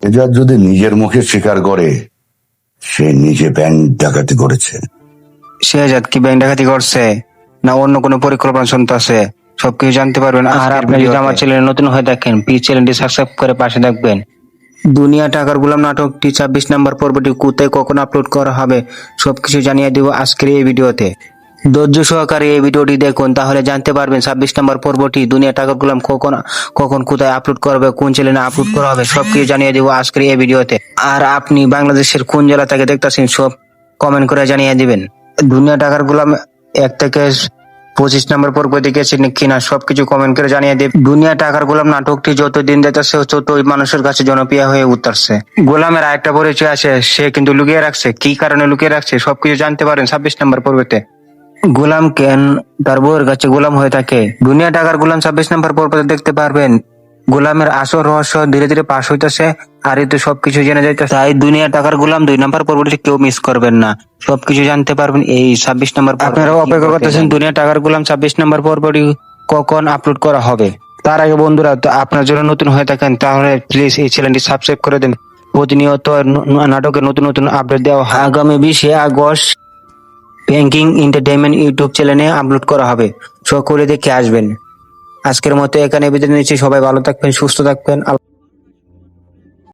এজাজ যদি নিজের মুখে স্বীকার করে সে নিজে ব্যাংক ডাকাতি করেছে। শেহজাদ কি ব্যাংক ডাকাতি করছে না অন্য কোনো পরিকল্পনা শুনতেছে, সবকিছু জানতে পারবেন। আর আপনি যদি আমার চ্যানেলে নতুন হয়ে থাকেন, প্লিজ চ্যানেলটি সাবস্ক্রাইব করে পাশে থাকবেন। দুনিয়া টাকার গোলাম নাটকটি 26 নম্বর পর্বটি কোথায় কখন আপলোড করা হবে সবকিছু জানিয়ে দেব আজকের এই ভিডিওতে। ধৈর্য সহকারে এই ভিডিওটি দেখুন, তাহলে জানতে পারবেন 26 নম্বর পর্বটি দুনিয়া টাকার গোলাম কখন কখন কোথায় আপলোড করবে, কোন চ্যানেলে আপলোড করা হবে সবকিছু জানিয়ে দেব আজকের এই ভিডিওতে। আর আপনি বাংলাদেশের কোন জেলা থেকে দেখতেছেন সব কমেন্ট করে জানিয়ে দিবেন। দুনিয়া টাকার গোলাম 1 থেকে 25 নম্বর পর্ব দেখেছেন কিনা সবকিছু কমেন্ট করে জানিয়ে দেব। দুনিয়া টাকার গোলাম নাটকটি যত দিন যাচ্ছে ততই মানুষের কাছে জনপ্রিয় হয়ে উঠছে। গোলামের আরেকটা পরিচয় আছে, সে কিন্তু লুকিয়ে রাখছে, কি কারণে লুকিয়ে রাখছে সবকিছু জানতে পারেন 26 নম্বর পর্বতে। গোলাম কেন তার বউয়ের কাছে গোলাম হয়ে থাকে, দুনিয়া টাকার গোলাম 26 নম্বর পর্বতে দেখতে পারবেন। গোলামের আসল রহস্য ধীরে ধীরে পাশ হইতেছে আর এতে সবকিছু জেনে যাইতেছে। তাই দুনিয়া টাকার গোলাম 2 নম্বর পর্বটি কেউ মিস করবেন না, সবকিছু জানতে পারবেন এই 26 নম্বর পর্ব। আপনারা অপেক্ষা করতেছেন দুনিয়া টাকার গোলাম 26 নম্বর পর্বটি কখন আপলোড করা হবে। তার আগে বন্ধুরা, তো আপনার জন্য নতুন হয়ে থাকেন তাহলে প্লিজ এই চ্যানেলটি সাবস্ক্রাইব করে দেন। প্রতিনিয়ত নাটকের নতুন নতুন আপডেট দেওয়া হয়। আগামী 20 আগস্ট ব্যাংকিং এন্টারটেইনমেন্ট ইউটিউব চ্যানেলে আপলোড করা হবে, সকলে দেখে আসবেন। আজকের মতো এখানে বিদায় নিচ্ছি, সবাই ভালো থাকবেন, সুস্থ থাকবেন।